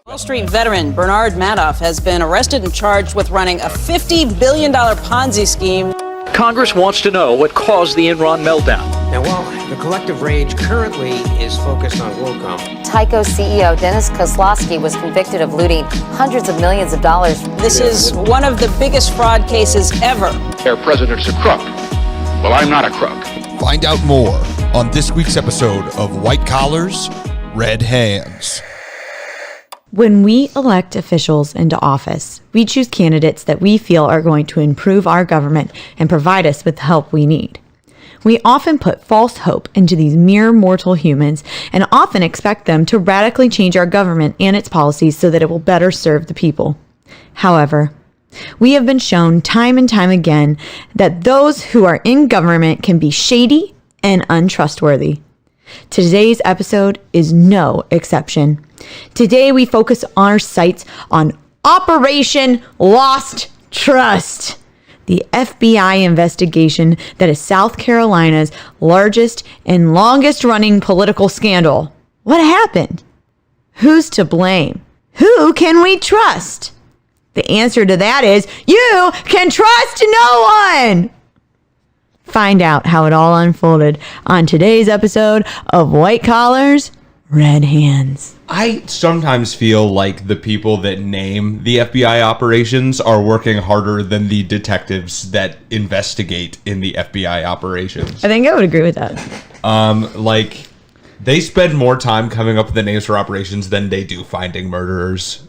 Wall Street veteran Bernard Madoff has been arrested and charged with running a $50 billion Ponzi scheme. Congress wants to know what caused the Enron meltdown. Now, while the collective rage currently is focused on WorldCom, Tyco CEO Dennis Kozlowski was convicted of looting hundreds of millions of dollars. This is one of the biggest fraud cases ever. Their president's a crook. Well, I'm not a crook. Find out more on this week's episode of White Collars, Red Hands. When we elect officials into office, we choose candidates that we feel are going to improve our government and provide us with the help we need. We often put false hope into these mere mortal humans and often expect them to radically change our government and its policies so that it will better serve the people. However, we have been shown time and time again that those who are in government can be shady and untrustworthy. Today's episode is no exception. Today we focus our sights on Operation Lost Trust, the FBI investigation that is South Carolina's largest and longest running political scandal. What happened? Who's to blame? Who can we trust? The answer to that is you can trust no one. Find out how it all unfolded on today's episode of White Collars, Red Hands. I sometimes feel like the people that name the FBI operations are working harder than the detectives that investigate in the FBI operations. I think I would agree with that. Like, they spend more time coming up with the names for operations than they do finding murderers.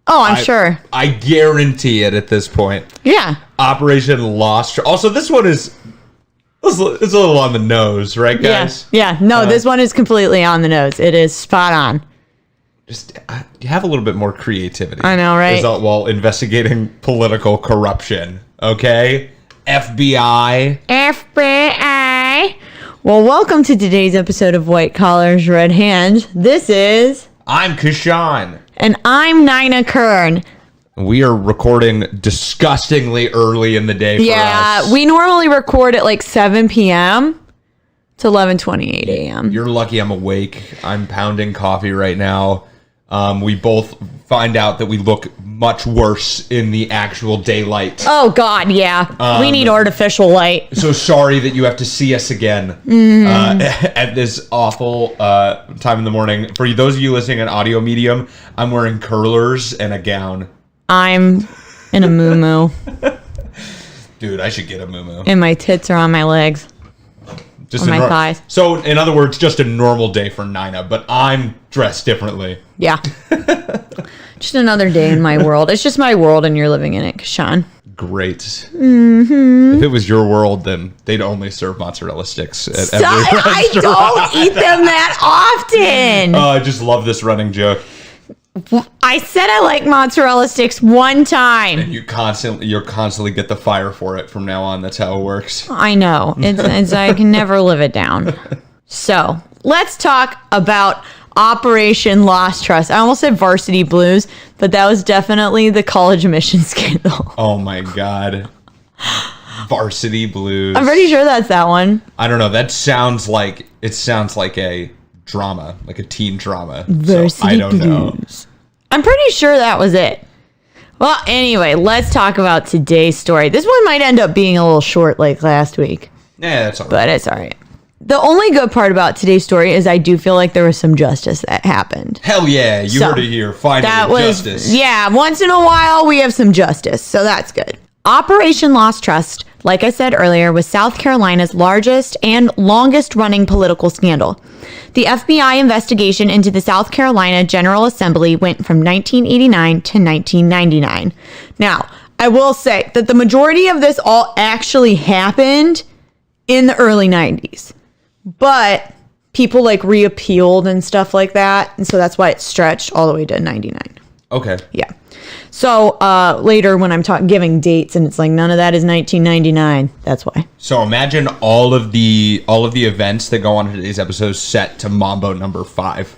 Oh, I'm sure. I guarantee it at this point. Yeah. Operation Lost. Also, this one is... It's a little on the nose, right, guys? Yeah. No, this one is completely on the nose. It is spot on. Just you have a little bit more creativity. I know, right? While investigating political corruption, okay? FBI. Well, welcome to today's episode of White Collars, Red Hands. This is... I'm Kashan. And I'm Nina Kern. We are recording disgustingly early in the day for us. Yeah, we normally record at like 7 p.m. to 11:28 a.m. You're lucky I'm awake. I'm pounding coffee right now. We both find out that we look much worse in the actual daylight. Oh, God, yeah. We need artificial light. So sorry that you have to see us again at this awful time in the morning. For those of you listening on audio medium, I'm wearing curlers and a gown. I'm in a moo-moo. Dude, I should get a moo-moo. And my tits are on my legs. Just on my thighs. So, in other words, just a normal day for Nina, but I'm dressed differently. Yeah. Just another day in my world. It's just my world and you're living in it, Sean. Great. Mm-hmm. If it was your world, then they'd only serve mozzarella sticks at every restaurant. I don't eat them that often. Oh, I just love this running joke. I said I like mozzarella sticks one time. And you'll constantly get the fire for it from now on. That's how it works. I know. It's I can never live it down. So let's talk about Operation Lost Trust. I almost said Varsity Blues, but that was definitely the college admission scandal. Oh my God. Varsity Blues. I'm pretty sure that's that one. I don't know. That sounds like a drama, like a teen drama. Varsity so I don't know. Blues. I'm pretty sure that was it. Well, anyway, let's talk about today's story. This one might end up being a little short like last week. Yeah, that's all right. But it's all right. The only good part about today's story is I do feel like there was some justice that happened. Hell yeah, you heard it here. Finally, justice. Yeah, once in a while we have some justice, so that's good. Operation Lost Trust, like I said earlier, was South Carolina's largest and longest running political scandal. The FBI investigation into the South Carolina General Assembly went from 1989 to 1999. Now, I will say that the majority of this all actually happened in the early 90s. But people like reappealed and stuff like that. And so that's why it stretched all the way to 99. Okay. Yeah. So later when I'm giving dates and it's like none of that is 1999, that's why. So imagine all of the events that go on in today's episode set to Mambo number 5.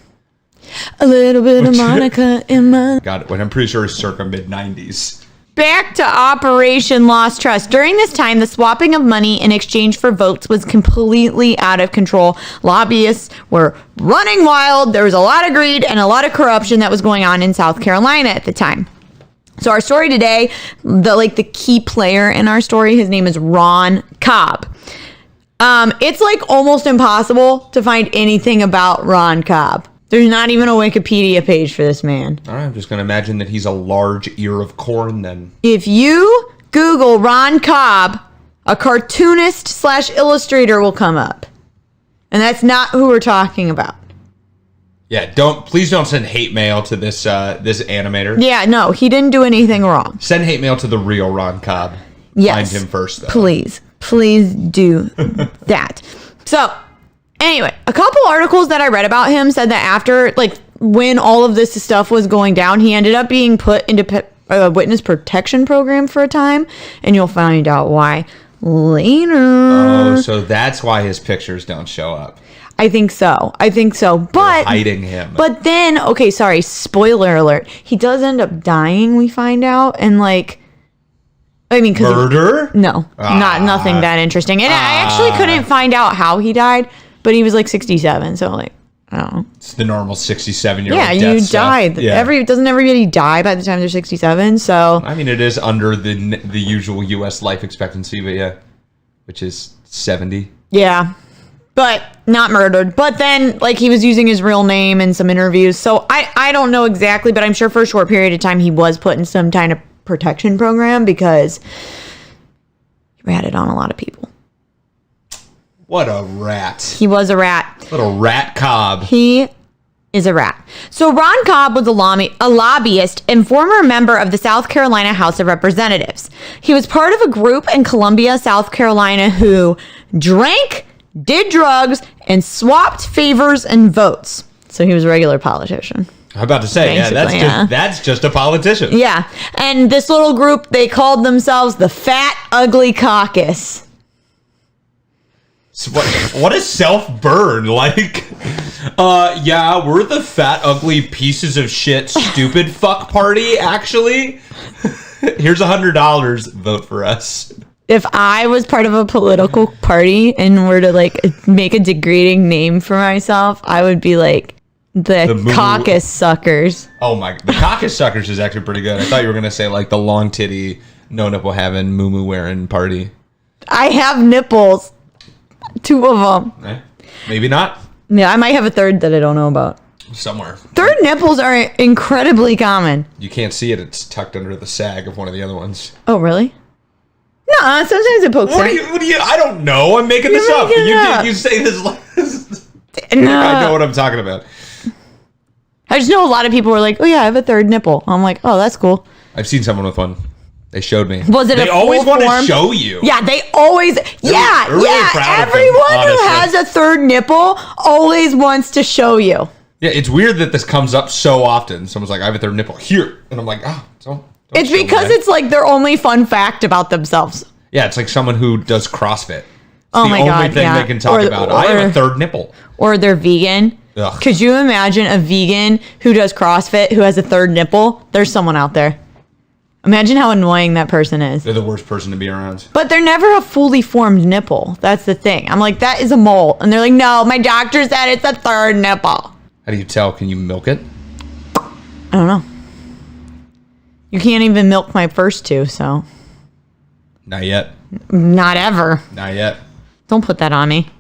A little bit of Monica in my... God, what I'm pretty sure is circa mid-90s. back to Operation Lost Trust. During this time, the swapping of money in exchange for votes was completely out of control. Lobbyists were running wild. There was a lot of greed and a lot of corruption that was going on in South Carolina at the time. So our story today, the key player in our story, his name is Ron Cobb. It's like almost impossible to find anything about Ron Cobb. There's not even a Wikipedia page for this man. All right, I'm just going to imagine that he's a large ear of corn then. If you Google Ron Cobb, a cartoonist / illustrator will come up. And that's not who we're talking about. Yeah, please don't send hate mail to this animator. Yeah, no, he didn't do anything wrong. Send hate mail to the real Ron Cobb. Yes. Find him first, though. Please do that. So, anyway, a couple articles that I read about him said that after, when all of this stuff was going down, he ended up being put into a witness protection program for a time, and you'll find out why later. Oh, so that's why his pictures don't show up. I think so. But they're hiding him. But then, okay, sorry, spoiler alert. He does end up dying, we find out, and murder? Nothing that interesting. And I actually couldn't find out how he died, but he was 67, so I don't know. It's the normal 67-year-old Yeah, death you stuff. died. Yeah. Doesn't everybody die by the time they're 67? So I mean, it is under the usual U.S. life expectancy, but yeah, which is 70. yeah, but not murdered. But then, he was using his real name in some interviews. So I don't know exactly, but I'm sure for a short period of time he was put in some kind of protection program because he ratted on a lot of people. What a rat. He was a rat. What a rat Cobb. He is a rat. So Ron Cobb was a lobbyist and former member of the South Carolina House of Representatives. He was part of a group in Columbia, South Carolina who drank, did drugs, and swapped favors and votes. So he was a regular politician. I'm about to say, that's just a politician. Yeah. And this little group, they called themselves the Fat Ugly Caucus. So what is self-burn? We're the fat, ugly pieces of shit, stupid fuck party, actually. Here's $100. Vote for us. If I was part of a political party and were to make a degrading name for myself, I would be the caucus suckers. Oh my! The caucus suckers is actually pretty good. I thought you were gonna say the long titty, no nipple having, moo wearing party. I have nipples, 2 of them. Maybe not. Yeah, I might have a third that I don't know about. Somewhere. Third nipples are incredibly common. You can't see it. It's tucked under the sag of one of the other ones. Oh, really? No, sometimes it pokes out. What do you? I don't know. I'm making this up. You say this. No. I know what I'm talking about. I just know a lot of people were like, "Oh yeah, I have a third nipple." I'm like, "Oh, that's cool." I've seen someone with one. They showed me. Was it? They always want to show you. Yeah, they always. They're really proud of them, everyone who has a third nipple always wants to show you. Yeah, it's weird that this comes up so often. Someone's like, "I have a third nipple here," and I'm like, "Oh, don't." It's because it's their only fun fact about themselves. Yeah, it's like someone who does CrossFit. Oh my God! The only thing they can talk about. I have a third nipple. Or they're vegan. Ugh. Could you imagine a vegan who does CrossFit who has a third nipple? There's someone out there. Imagine how annoying that person is. They're the worst person to be around. But they're never a fully formed nipple. That's the thing. I'm like, that is a mole. And they're like, no, my doctor said it's a third nipple. How do you tell? Can you milk it? I don't know. You can't even milk my first 2, so. Not yet. Not ever. Not yet. Don't put that on me.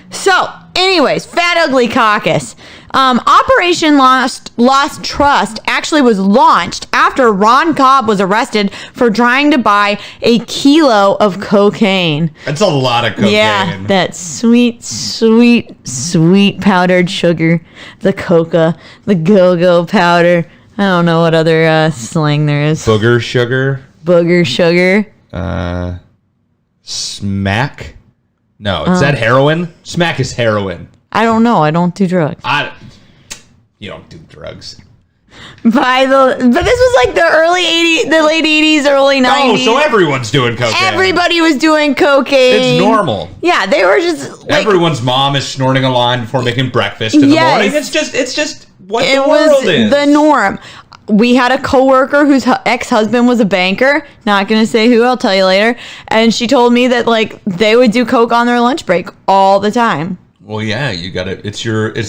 So, anyways, Fat Ugly Caucus. Operation Lost Trust actually was launched after Ron Cobb was arrested for trying to buy a kilo of cocaine. That's a lot of cocaine. Yeah, that sweet, sweet, sweet powdered sugar. The coca, the go-go powder. I don't know what other slang there is. Booger sugar. Booger sugar. Smack. No, is that heroin? Smack is heroin. I don't know. I don't do drugs. You don't do drugs. But this was the early 80s, the late 80s, early 90s. Oh, so everyone's doing cocaine. Everybody was doing cocaine. It's normal. Yeah, they were just everyone's mom is snorting a line before making breakfast in the morning. It's just what the world is. The norm. we had a coworker whose ex-husband was a banker. Not going to say who, I'll tell you later. And she told me that like they would do coke on their lunch break all the time. Well, yeah, you got to. It's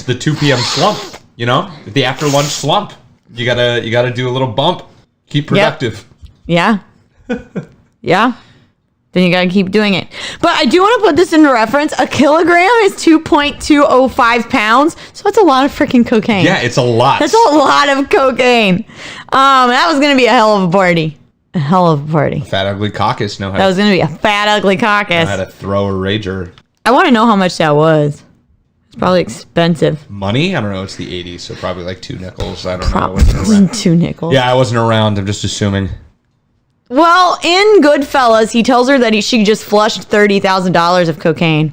the 2 p.m. slump. You know, the after lunch slump. You gotta do a little bump. Keep productive. Yep. Yeah. Yeah. Then you gotta keep doing it. But I do want to put this into reference. A kilogram is 2.205 pounds. So that's a lot of freaking cocaine. Yeah, it's a lot. That's a lot of cocaine. That was gonna be a hell of a party. A hell of a party. Fat ugly caucus. That was gonna be a fat ugly caucus. I had to throw a rager. I want to know how much that was. It's probably expensive. Money? I don't know. It's the 80s, so probably like 2 nickels. I don't Probably know. 2 nickels. Yeah, I wasn't around. I'm just assuming. Well, in Goodfellas, he tells her that she just flushed $30,000 of cocaine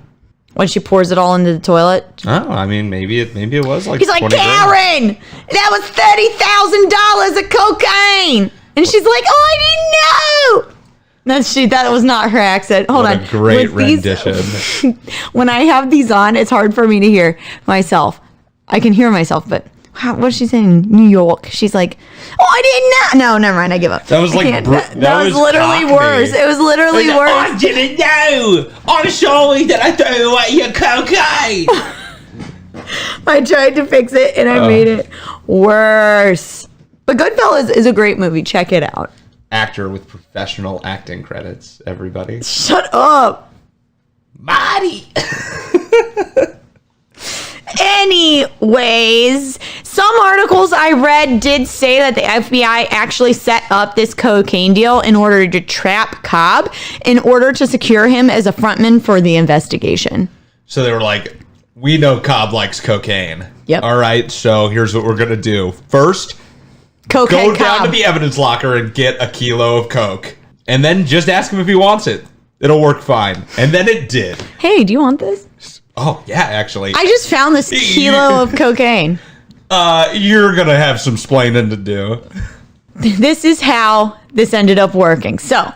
when she pours it all into the toilet. Oh, I mean, maybe it was like. He's like, Karen, that was $30,000 of cocaine, and she's like, oh, I didn't know. That was not her accent. Hold on. A great rendition. When I have these on, it's hard for me to hear myself. I can hear myself, but what's she saying? New York. She's like, oh, I didn't know. No, never mind. I give up. That was like that was literally Cockney. worse. It was literally worse. I didn't know. I'm sorry that I threw away your cocaine. I tried to fix it and I made it worse. But Goodfellas is a great movie. Check it out. Actor with professional acting credits, everybody. Shut up. Marty. Anyways, some articles I read did say that the FBI actually set up this cocaine deal in order to trap Cobb in order to secure him as a frontman for the investigation. So they were like, we know Cobb likes cocaine. Yep. All right, so here's what we're going to do. First, Cocaine go down Cobb. to the evidence locker and get a kilo of coke. And then just ask him if he wants it. It'll work fine. And then it did. Hey, do you want this? Oh, yeah, actually. I just found this kilo of cocaine. You're going to have some splaining to do. This is how this ended up working. So,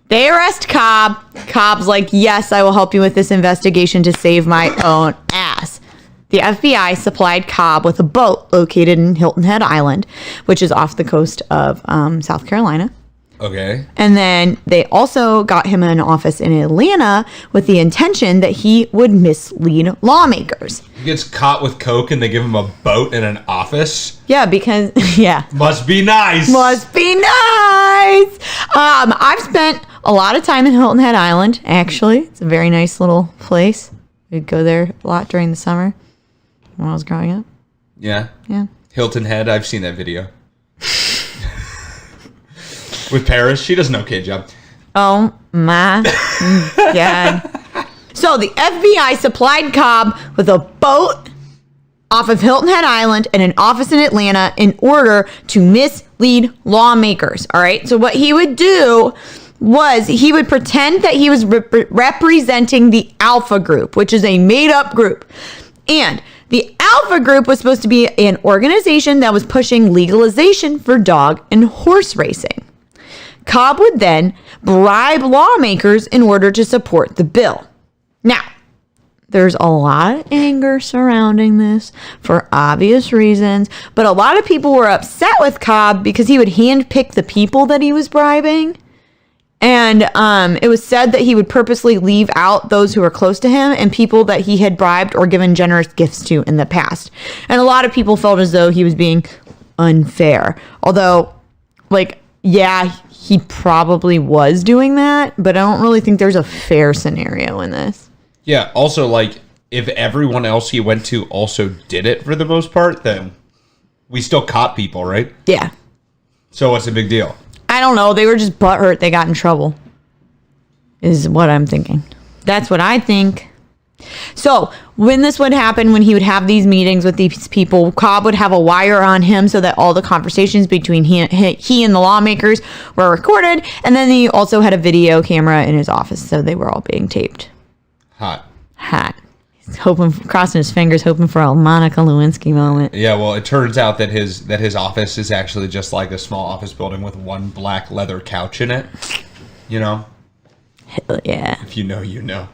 they arrest Cobb. Cobb's like, yes, I will help you with this investigation to save my own ass. The FBI supplied Cobb with a boat located in Hilton Head Island, which is off the coast of South Carolina. Okay. And then they also got him an office in Atlanta with the intention that he would mislead lawmakers. He gets caught with coke and they give him a boat and an office? Yeah, because, yeah. Must be nice. Must be nice. I've spent a lot of time in Hilton Head Island, actually. It's a very nice little place. We'd go there a lot during the summer when I was growing up. Yeah. Yeah. Hilton Head, I've seen that video. With Paris, she does an okay job. Oh my God. So the FBI supplied Cobb with a boat off of Hilton Head Island and an office in Atlanta in order to mislead lawmakers. All right. So what he would do was he would pretend that he was representing the Alpha Group, which is a made up group. And the Alpha Group was supposed to be an organization that was pushing legalization for dog and horse racing. Cobb would then bribe lawmakers in order to support the bill. Now, there's a lot of anger surrounding this for obvious reasons, but a lot of people were upset with Cobb because he would handpick the people that he was bribing. And it was said that he would purposely leave out those who were close to him and people that he had bribed or given generous gifts to in the past. And a lot of people felt as though he was being unfair. Although, like, yeah, he probably was doing that, but I don't really think there's a fair scenario in this. Yeah, also, like, if everyone else he went to also did it for the most part, then we still caught people, right? Yeah. So what's the big deal? I don't know. They were just butthurt. They got in trouble, is what I'm thinking. That's what I think. So when this would happen, when he would have these meetings with these people, Cobb would have a wire on him so that all the conversations between he and the lawmakers were recorded. And then he also had a video camera in his office, so they were all being taped. Hot. He's crossing his fingers, hoping for a Monica Lewinsky moment. Yeah, well, it turns out that his office is actually just like a small office building with one black leather couch in it. You know? Hell yeah. If you know, you know.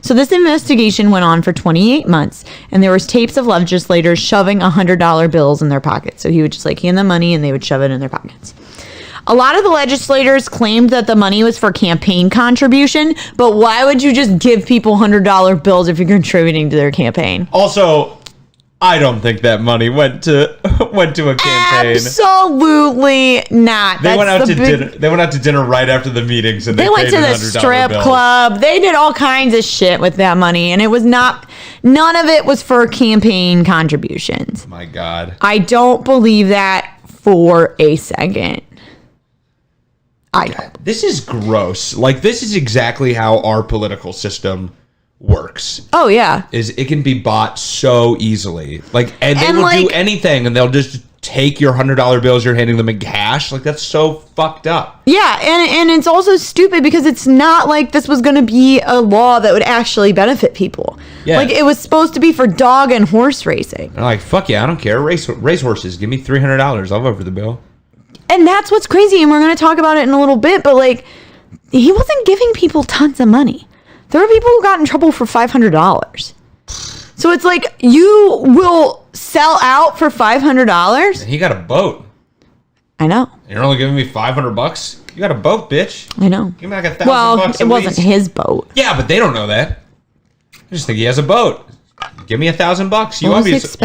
So this investigation went on for 28 months, and there was tapes of legislators shoving $100 bills in their pockets. So he would just like hand them money and they would shove it in their pockets. A lot of the legislators claimed that the money was for campaign contribution, but why would you just give people $100 bills if you're contributing to their campaign? Also, I don't think that money went to a campaign. Absolutely not. They went out to dinner. They went out to dinner right after the meetings, and They went to the strip club. They did all kinds of shit with that money, and it was not. None of it was for campaign contributions. My God, I don't believe that for a second. I don't. This is gross. Like, this is exactly how our political system works. Oh yeah. Is it can be bought so easily. Like, and they will do anything, and they'll just take your $100 bills you're handing them in cash. Like, that's so fucked up. Yeah, and it's also stupid because it's not like this was going to be a law that would actually benefit people. Yeah. Like, it was supposed to be for dog and horse racing. They're like, fuck yeah, I don't care. Race horses. Give me $300. I'll vote for the bill. And that's what's crazy, and we're going to talk about it in a little bit, but like, he wasn't giving people tons of money. There were people who got in trouble for $500. So it's like, you will sell out for $500? And he got a boat. I know. You're only giving me $500? You got a boat, bitch. I know. Give me like $1,000 Well, at it wasn't least. his boat. Yeah, but they don't know that. I just think he has a boat. Give me $1,000. You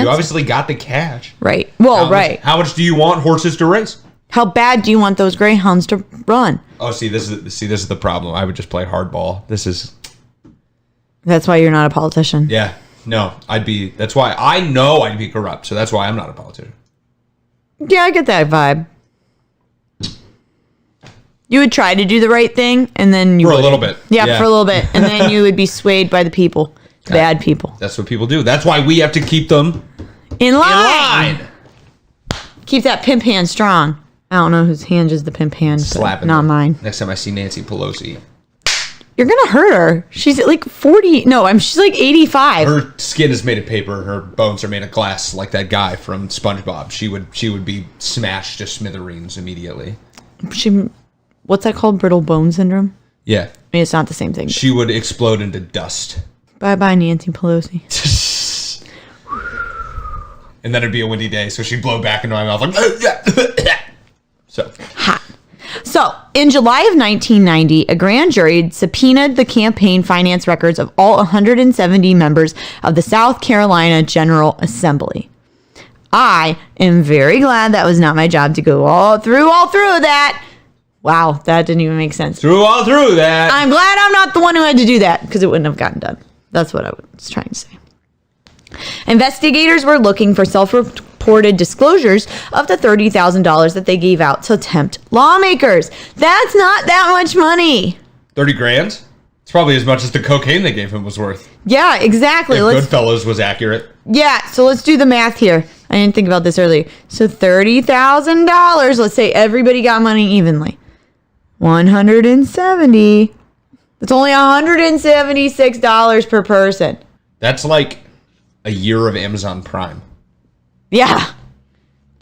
obviously got the cash. Right. Well, right. How much do you want horses to race? How bad do you want those greyhounds to run? Oh, this is the problem. I would just play hardball. That's why you're not a politician. Yeah. No, that's why I know I'd be corrupt. So that's why I'm not a politician. Yeah, I get that vibe. You would try to do the right thing, and then you For a wouldn't. little bit. Yeah, for a little bit. And then you would be swayed by the people. Bad people. That's what people do. That's why we have to keep them In line. Keep that pimp hand strong. I don't know whose hand is the pimp hand, but not mine. Next time I see Nancy Pelosi. You're going to hurt her. She's like 40. No, she's like 85. Her skin is made of paper. Her bones are made of glass, like that guy from SpongeBob. She would be smashed to smithereens immediately. What's that called? Brittle bone syndrome? Yeah. I mean, it's not the same thing. She would explode into dust. Bye-bye, Nancy Pelosi. And then it'd be a windy day, so she'd blow back into my mouth like... So. Hot. So, in July of 1990, a grand jury subpoenaed the campaign finance records of all 170 members of the South Carolina General Assembly. I am very glad that was not my job to go all through that. Wow, that didn't even make sense. All through that. I'm glad I'm not the one who had to do that, because it wouldn't have gotten done. That's what I was trying to say. Investigators were looking for self-reported disclosures of the $30,000 that they gave out to tempt lawmakers. That's not that much money. 30 grand? It's probably as much as the cocaine they gave him was worth. Yeah, exactly. If Goodfellas was accurate. Yeah, so let's do the math here. I didn't think about this earlier. So $30,000. Let's say everybody got money evenly. 170. That's only $176 per person. That's like a year of Amazon Prime. Yeah.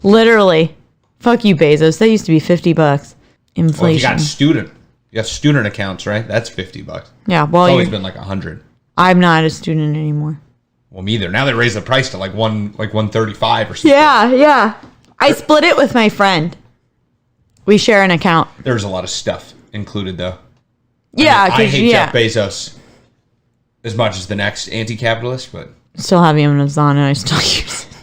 Literally. Fuck you, Bezos. That used to be $50. Inflation. Well, you got student accounts, right? That's $50. Yeah, well, it's always been like $100. I'm not a student anymore. Well, me either. Now they raised the price to like $135 or something. Yeah. I split it with my friend. We share an account. There's a lot of stuff included, though. Yeah, I hate Jeff Bezos as much as the next anti-capitalist, but still have Amazon and I still use it.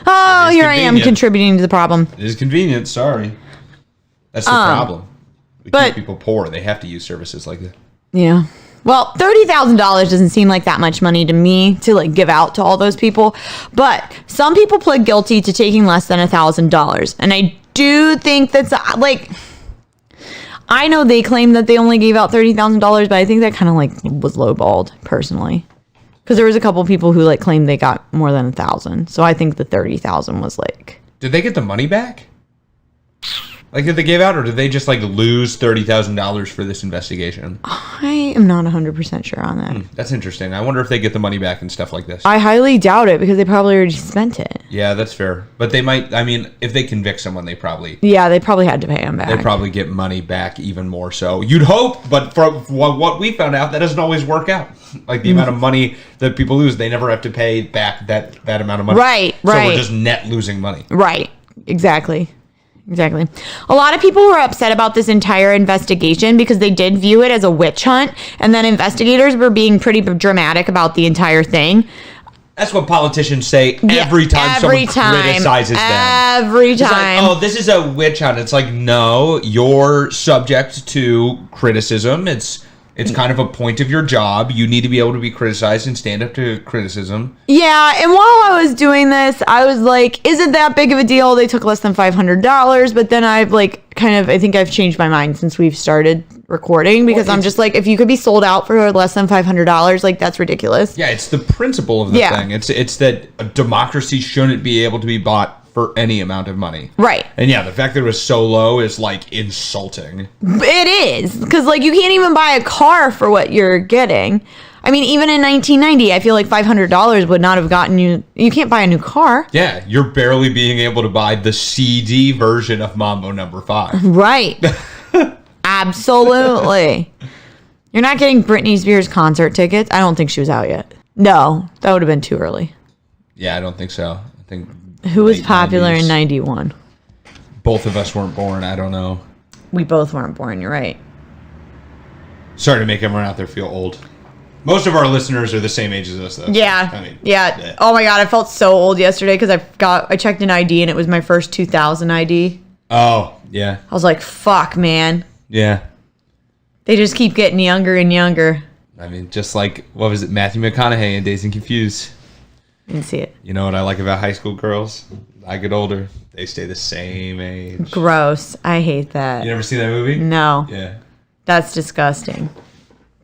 Oh, here I am contributing to the problem. It is convenient. Sorry, that's the problem. We keep people poor. They have to use services like that. Yeah. Well, $30,000 doesn't seem like that much money to me to like give out to all those people, but some people pled guilty to taking less than $1,000, and I do think that's like. I know they claim that they only gave out $30,000, but I think that kind of like was lowballed personally, because there was a couple people who like claimed they got more than 1,000. So I think the 30,000 was like. Did they get the money back? Like, did they give out, or did they just, like, lose $30,000 for this investigation? I am not 100% sure on that. That's interesting. I wonder if they get the money back and stuff like this. I highly doubt it because they probably already spent it. Yeah, that's fair. But they might, I mean, if they convict someone, they probably had to pay him back. They probably get money back even more so. You'd hope, but from what we found out, that doesn't always work out. Like, the amount of money that people lose, they never have to pay back that amount of money. Right. So we're just net losing money. Right. Exactly. A lot of people were upset about this entire investigation because they did view it as a witch hunt, and then investigators were being pretty dramatic about the entire thing. That's what politicians say every time someone criticizes them. Every time. It's like, oh, this is a witch hunt. It's like, no, you're subject to criticism. It's kind of a point of your job. You need to be able to be criticized and stand up to criticism. Yeah, and while I was doing this, I was like, is it that big of a deal? They took less than $500, but then I've I think I've changed my mind since we've started recording, because I'm just like, if you could be sold out for less than $500, like, that's ridiculous. Yeah, it's the principle of the thing. It's that a democracy shouldn't be able to be bought for any amount of money. Right. And yeah, the fact that it was so low is, like, insulting. It is, because, like, you can't even buy a car for what you're getting. I mean, even in 1990, I feel like $500 would not have gotten you can't buy a new car. Yeah, you're barely being able to buy the CD version of Mambo No. 5. Right. Absolutely. You're not getting Britney Spears concert tickets. I don't think she was out yet. No, that would have been too early. Yeah, I don't think so. I think who was popular in 91? Both of us weren't born. I don't know. We both weren't born. You're right. Sorry to make everyone out there feel old. Most of our listeners are the same age as us, though. Yeah. I mean, yeah. Oh my God, I felt so old yesterday because I checked an ID and it was my first 2000 ID. Oh, yeah. I was like, fuck, man. Yeah. They just keep getting younger and younger. I mean, just like, what was it, Matthew McConaughey in Dazed and Confused. I didn't see it. You know what I like about high school girls? I get older, they stay the same age. Gross. I hate that. You never seen that movie? No. Yeah. That's disgusting.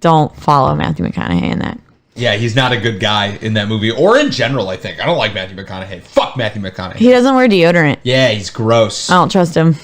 Don't follow Matthew McConaughey in that. Yeah, he's not a good guy in that movie, or in general, I think. I don't like Matthew McConaughey. Fuck Matthew McConaughey. He doesn't wear deodorant. Yeah, he's gross. I don't trust him.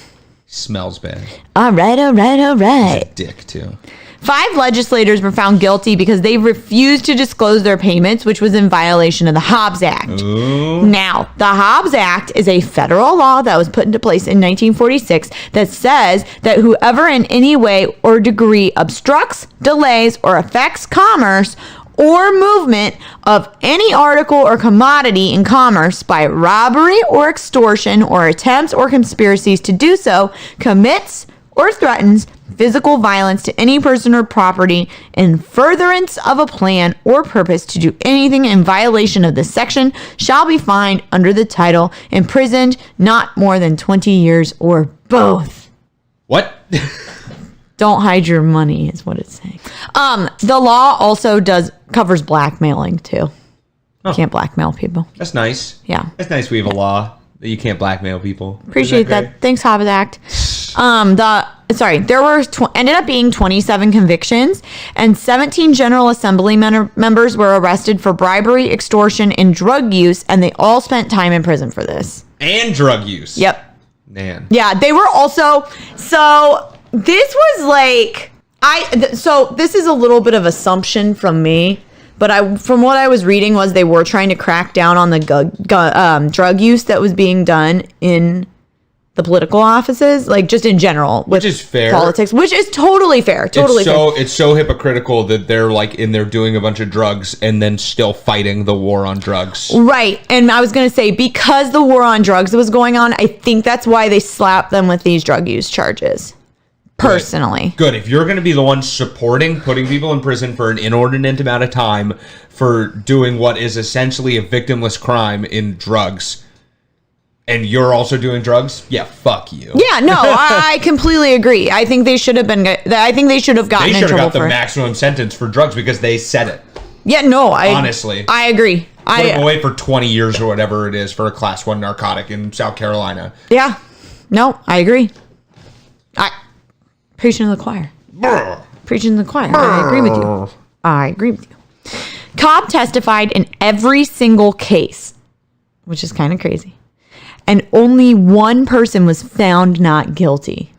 Smells bad. All right. He's a dick, too. 5 legislators were found guilty because they refused to disclose their payments, which was in violation of the Hobbs Act. Ooh. Now, the Hobbs Act is a federal law that was put into place in 1946 that says that whoever in any way or degree obstructs, delays, or affects commerce or movement of any article or commodity in commerce by robbery or extortion or attempts or conspiracies to do so commits or threatens physical violence to any person or property in furtherance of a plan or purpose to do anything in violation of this section shall be fined under the title imprisoned not more than 20 years or both. What? Don't hide your money is what it's saying. The law also covers blackmailing too. Oh. Can't blackmail people. That's nice. Yeah. That's nice we have a law that you can't blackmail people. Appreciate that. Thanks, Hobbs Act. There were ended up being 27 convictions, and 17 General Assembly members were arrested for bribery, extortion, and drug use, and they all spent time in prison for this. And drug use. Yep. Man. Yeah, they were also. So this was like this is a little bit of assumption from me. But from what I was reading was they were trying to crack down on the drug use that was being done in the political offices, like just in general, which is fair. Politics, which is totally fair. Totally fair. It's so hypocritical that they're like in there doing a bunch of drugs and then still fighting the war on drugs. Right. And I was going to say, because the war on drugs was going on, I think that's why they slapped them with these drug use charges. Personally. Good. If you're going to be the one supporting putting people in prison for an inordinate amount of time for doing what is essentially a victimless crime in drugs, and you're also doing drugs, yeah, fuck you. Yeah, no, I completely agree. I think they should have been. I think they should have gotten in trouble. They should have got the maximum sentence for drugs because they said it. Yeah, no, honestly, I agree. Put them away for 20 years or whatever it is for a Class 1 narcotic in South Carolina. Yeah, no, I agree. Preaching to the choir. Preaching to the choir. I agree with you. Cobb testified in every single case, which is kind of crazy. and only one person was found not guilty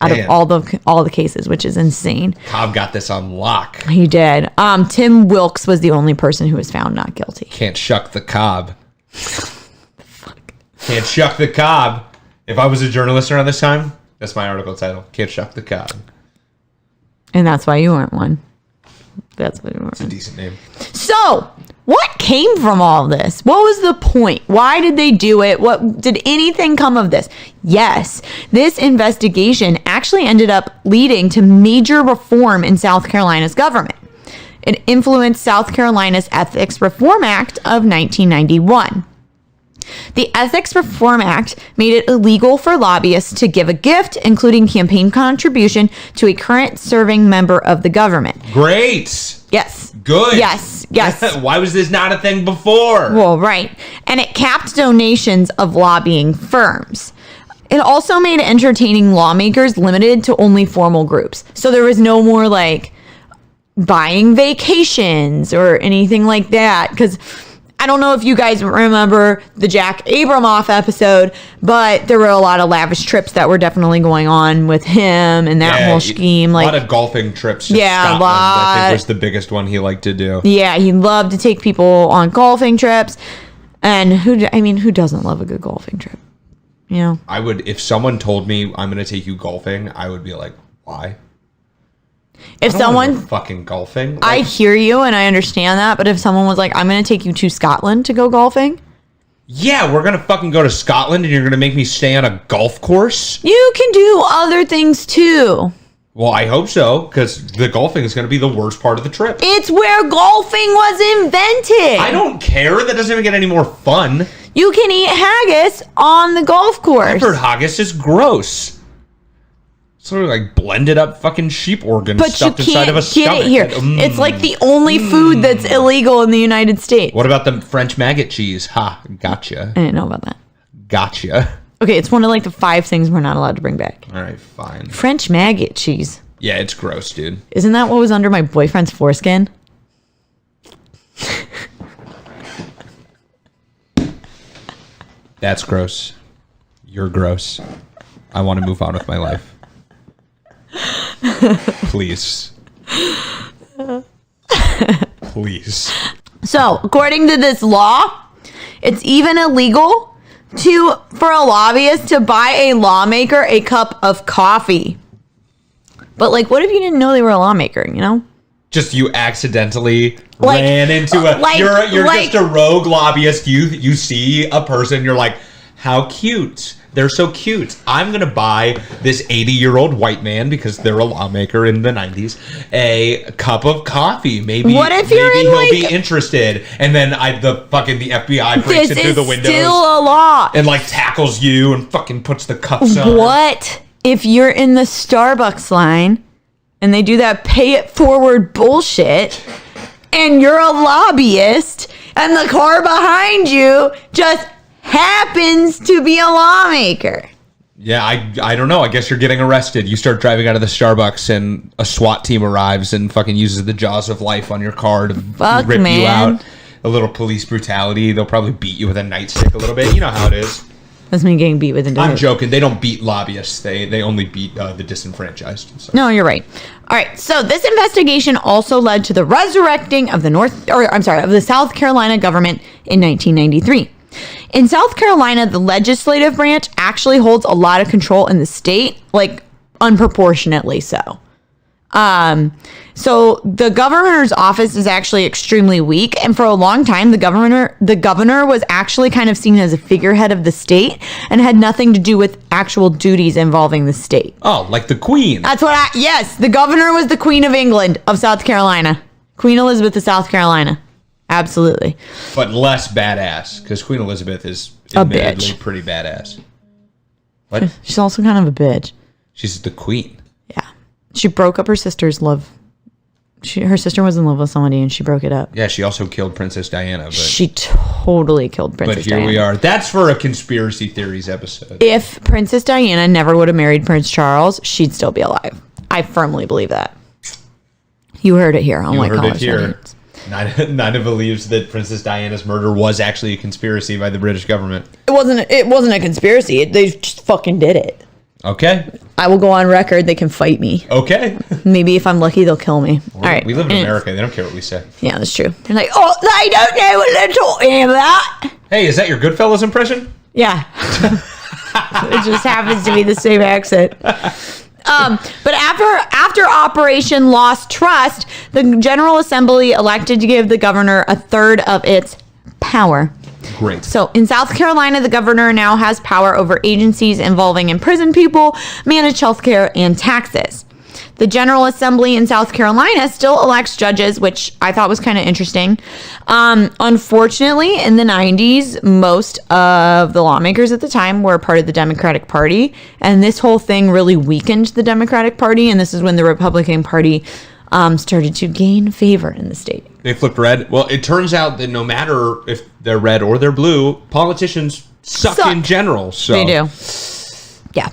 out Damn. of all the cases, which is insane. Cobb got this on lock. He did. Tim Wilkes was the only person who was found not guilty. Can't shuck the Cobb. Can't shuck the Cobb. If I was a journalist around this time, that's my article title. Can't shuck the Cobb. And that's why you weren't one. That's what you weren't. It's a decent name. So, what came from all this? What was the point? Why did they do it? What did anything come of this? Yes, this investigation actually ended up leading to major reform in South Carolina's government. It influenced South Carolina's Ethics Reform Act of 1991. The Ethics Reform Act made it illegal for lobbyists to give a gift, including campaign contribution, to a current serving member of the government. Great. Yes. Good. Yes. Why was this not a thing before? Well, right. And it capped donations of lobbying firms. It also made entertaining lawmakers limited to only formal groups. So there was no more like buying vacations or anything like that. Because I don't know if you guys remember the Jack Abramoff episode, but there were a lot of lavish trips that were definitely going on with him and that whole scheme. A Like lot of golfing trips to Yeah, Scotland, I think was the biggest one he liked to do. Yeah, he loved to take people on golfing trips. And who doesn't love a good golfing trip? You know? I would, if someone told me I'm going to take you golfing, I would be like, why? If I don't wanna someone go fucking golfing. I Like, hear you and I understand that, but if someone was like, I'm going to take you to Scotland to go golfing, yeah, we're going to fucking go to Scotland and you're going to make me stay on a golf course? you can do other things too. Well, I hope so, because the golfing is going to be the worst part of the trip. It's where golfing was invented. I don't care. That doesn't even get any more fun. You can eat haggis on the golf course. I've heard haggis is gross. Sort of like blended up fucking sheep organs But you stuffed inside can't of a get stomach. it here. It's like the only food that's illegal in the United States. What about the French maggot cheese? Ha, gotcha. I didn't know about that. Gotcha. Okay, it's one of like the 5 things we're not allowed to bring back. All right, fine. French maggot cheese. Yeah, it's gross, dude. Isn't that what was under my boyfriend's foreskin? That's gross. You're gross. I want to move on with my life. Please. Please. So, according to this law, it's even illegal for a lobbyist to buy a lawmaker a cup of coffee. But like, what if you didn't know they were a lawmaker, you know? Just you accidentally Like, ran into a like- you're like- just a rogue lobbyist. You see a person, you're like, how cute. They're so cute. I'm gonna buy this 80-year-old white man, because they're a lawmaker in the 90s, a cup of coffee. Maybe What if you're maybe in, he'll be like- interested. And then the FBI breaks This into is the windows still a law. and like tackles you and fucking puts the cuffs on. What if you're in the Starbucks line and they do that pay it forward bullshit and you're a lobbyist and the car behind you just happens to be a lawmaker? Yeah, I don't know. I guess you're getting arrested. You start driving out of the Starbucks and a SWAT team arrives and fucking uses the jaws of life on your car to Fuck, rip you man. out. A little police brutality. They'll probably beat you with a nightstick a little bit. You know how it is. That's me getting beat with a I'm joking. They don't beat lobbyists. They only beat the disenfranchised. So. No, you're right. All right. So this investigation also led to the resurrecting of the South Carolina government in 1993. In South Carolina, the legislative branch actually holds a lot of control in the state, like unproportionately so. So the governor's office is actually extremely weak, and for a long time, the governor was actually kind of seen as a figurehead of the state and had nothing to do with actual duties involving the state. Oh, like the Queen. Yes, the governor was the Queen of England of South Carolina. Queen Elizabeth of South Carolina. Absolutely. But less badass, because Queen Elizabeth is A admittedly bitch. pretty badass. What? She's also kind of a bitch. She's the queen. Yeah. She broke up her sister's love. Her sister was in love with somebody and she broke it up. Yeah, she also killed Princess Diana. But She totally killed Princess But here Diana. we are. That's for a conspiracy theories episode. If Princess Diana never would have married Prince Charles, she'd still be alive. I firmly believe that. You heard it here on You White heard it Collar here. Studies. Nina believes that Princess Diana's murder was actually a conspiracy by the British government. It wasn't a conspiracy. They just fucking did it. Okay. I will go on record. They can fight me. Okay. Maybe if I'm lucky, they'll kill me. All right. We live in America. They don't care what we say. Yeah, that's true. They're like, oh, they don't know what they're talking about. Hey, is that your Goodfellas impression? Yeah. It just happens to be the same accent. But after Operation Lost Trust, the General Assembly elected to give the governor a third of its power. Great. So in South Carolina, the governor now has power over agencies involving imprisoned people, managed healthcare, and taxes. The General Assembly in South Carolina still elects judges, which I thought was kind of interesting. Unfortunately, in the 90s, most of the lawmakers at the time were part of the Democratic Party, and this whole thing really weakened the Democratic Party, and this is when the Republican Party started to gain favor in the state. They flipped red. Well, it turns out that no matter if they're red or they're blue, politicians suck. In general. So they do. Yeah.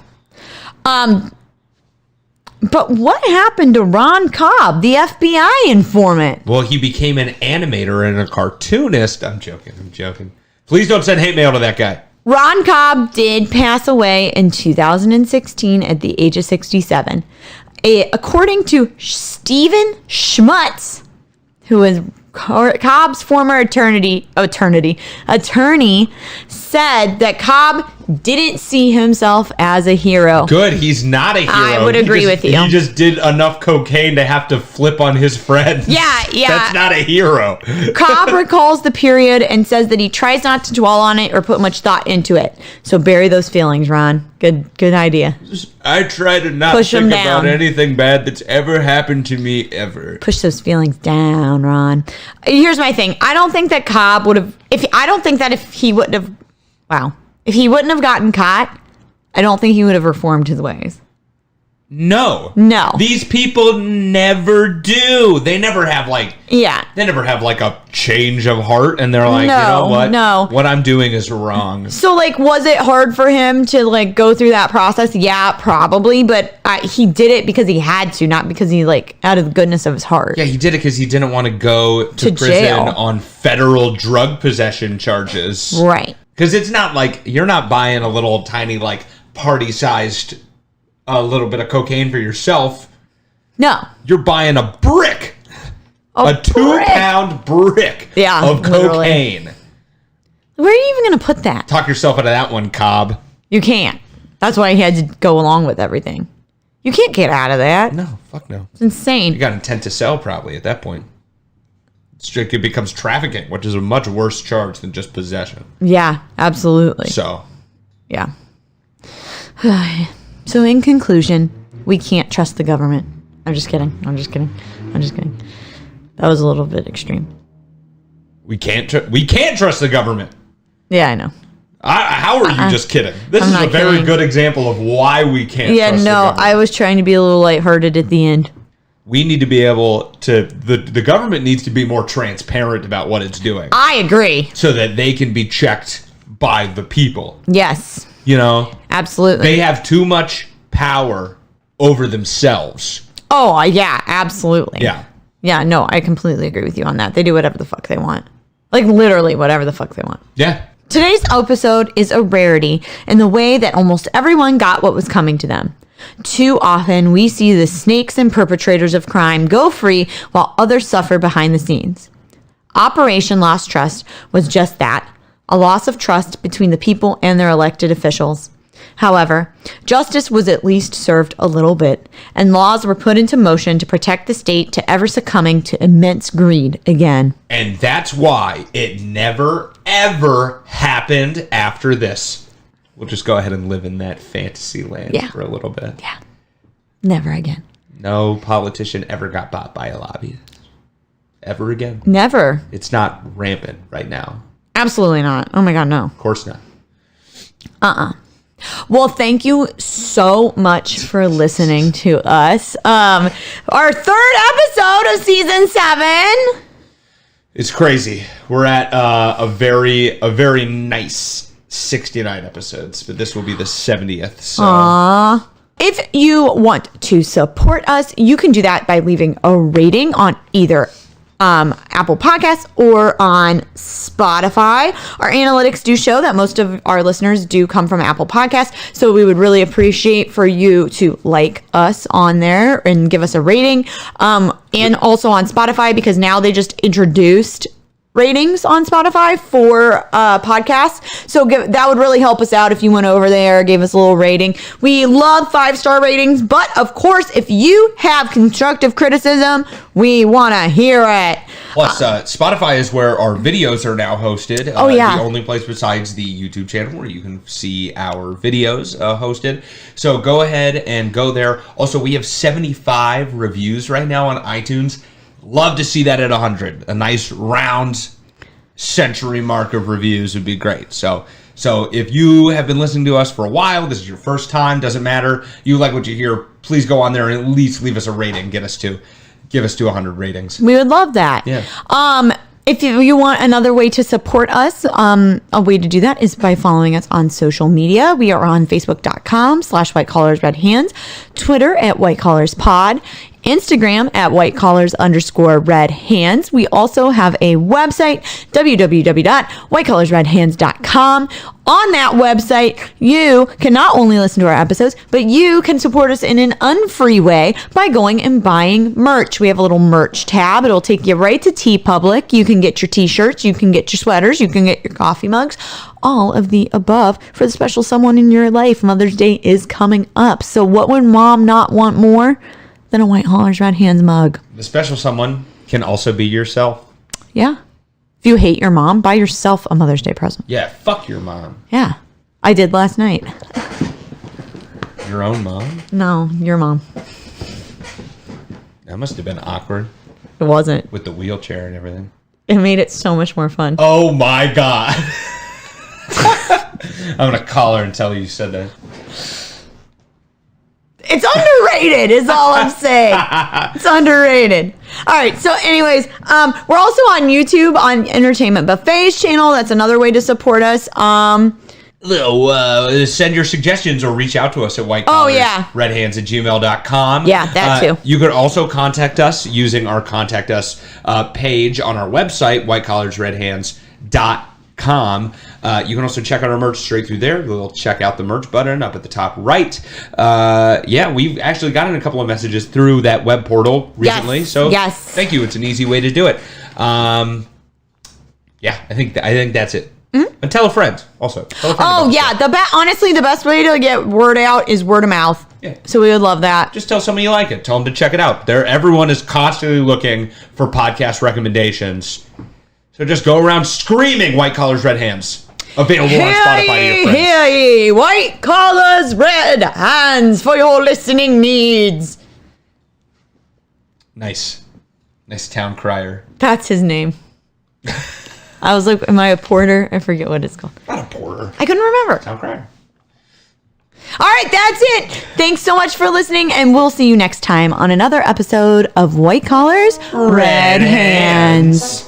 But what happened to Ron Cobb, the FBI informant? Well, he became an animator and a cartoonist. I'm joking. Please don't send hate mail to that guy. Ron Cobb did pass away in 2016 at the age of 67. According to Stephen Schmutz, who is Cobb's former attorney, said that Cobb didn't see himself as a hero. Good, he's not a hero. I would agree with you. He just did enough cocaine to have to flip on his friends. Yeah. That's not a hero. Cobb recalls the period and says that he tries not to dwell on it or put much thought into it. So bury those feelings, Ron. Good idea. I try to not think about anything bad that's ever happened to me ever. Push those feelings down, Ron. Here's my thing. I don't think that Cobb would have... If he wouldn't have gotten caught, I don't think he would have reformed his ways. No. These people never do. They never have They never have a change of heart, and they're like, you know what? No. What I'm doing is wrong. So was it hard for him to go through that process? Yeah, probably, but he did it because he had to, not because he out of the goodness of his heart. Yeah, he did it because he didn't want to go to prison jail on federal drug possession charges. Right. Because it's not you're not buying a little tiny party-sized a little bit of cocaine for yourself. No. You're buying a brick. A 2-pound brick of cocaine. Literally. Where are you even going to put that? Talk yourself out of that one, Cobb. You can't. That's why he had to go along with everything. You can't get out of that. No, fuck no. It's insane. You got intent to sell probably at that point. It becomes trafficking, which is a much worse charge than just possession. Yeah, absolutely. So. Yeah. So in conclusion, we can't trust the government. I'm just kidding. That was a little bit extreme. We can't trust the government. Yeah, I know. How are you just kidding? This is a very good example of why we can't trust the government. I was trying to be a little lighthearted at the end. We need to be able to... The government needs to be more transparent about what it's doing. I agree. So that they can be checked by the people. Yes. Absolutely. Absolutely. They have too much power over themselves. Oh, yeah, absolutely. Yeah. Yeah, no, I completely agree with you on that. They do whatever the fuck they want. Literally whatever the fuck they want. Yeah. Today's episode is a rarity in the way that almost everyone got what was coming to them. Too often, we see the snakes and perpetrators of crime go free while others suffer behind the scenes. Operation Lost Trust was just that. A loss of trust between the people and their elected officials. However, justice was at least served a little bit, and laws were put into motion to protect the state to ever succumbing to immense greed again. And that's why it never, ever happened after this. We'll just go ahead and live in that fantasy land for a little bit. Yeah. Never again. No politician ever got bought by a lobbyist. Ever again. Never. It's not rampant right now. Absolutely not. Oh my God, no. Of course not. Well, thank you so much for listening to us. Our third episode of season 7. It's crazy. We're at a very nice 69 episodes, but this will be the 70th. So. Aww. If you want to support us, you can do that by leaving a rating on either Apple Podcasts or on Spotify. Our analytics do show that most of our listeners do come from Apple Podcasts, so we would really appreciate for you to like us on there and give us a rating. And also on Spotify, because now they just introduced ratings on Spotify for podcasts. So that would really help us out if you went over there, gave us a little rating. We love 5-star ratings, but of course, if you have constructive criticism, we want to hear it. Plus, Spotify is where our videos are now hosted. The only place besides the YouTube channel where you can see our videos hosted. So go ahead and go there. Also, we have 75 reviews right now on iTunes. Love to see that at 100. A nice round century mark of reviews would be great. So if you have been listening to us for a while, this is your first time, doesn't matter. You like what you hear, please go on there and at least leave us a rating. Give us to 100 ratings. We would love that. Yeah. If you want another way to support us, a way to do that is by following us on social media. We are on Facebook.com/WhiteCollarsRedHands, Twitter at WhiteCollarsPod, Instagram at @whitecollars_redhands. We also have a website, www.whitecollarsredhands.com. On that website, you can not only listen to our episodes, but you can support us in an unfree way by going and buying merch. We have a little merch tab. It'll take you right to TeePublic. You can get your t-shirts, you can get your sweaters, you can get your coffee mugs, all of the above for the special someone in your life. Mother's Day is coming up. So what would mom not want more than a White Collars Red Hands mug? The special someone can also be yourself. Yeah. If you hate your mom, buy yourself a Mother's Day present. Yeah, fuck your mom. Yeah. I did last night. Your own mom? No, your mom. That must have been awkward. It wasn't. With the wheelchair and everything. It made it so much more fun. Oh my God. I'm going to call her and tell her you said that. It's underrated is all I'm saying. It's underrated. All right. So anyways, we're also on YouTube on Entertainment Buffet's channel. That's another way to support us. Send your suggestions or reach out to us at whitecollarsredhands@gmail.com. Yeah, that too. You could also contact us using our Contact Us page on our website, whitecollarsredhands.com. You can also check out our merch straight through there. We'll check out the merch button up at the top right. We've actually gotten a couple of messages through that web portal recently. Yes. So yes. Thank you. It's an easy way to do it. I think that's it. Mm-hmm. And tell a friend also. Honestly, the best way to get word out is word of mouth. Yeah. So we would love that. Just tell somebody you like it. Tell them to check it out. Everyone is constantly looking for podcast recommendations. So just go around screaming White Collars Red Hands. Available on Spotify to your friends. Hear ye, White Collars Red Hands for your listening needs. Nice town crier. That's his name. I was like, am I a porter? I forget what it's called. Not a porter. I couldn't remember. Town crier. All right, that's it. Thanks so much for listening, and we'll see you next time on another episode of White Collars Red Hands.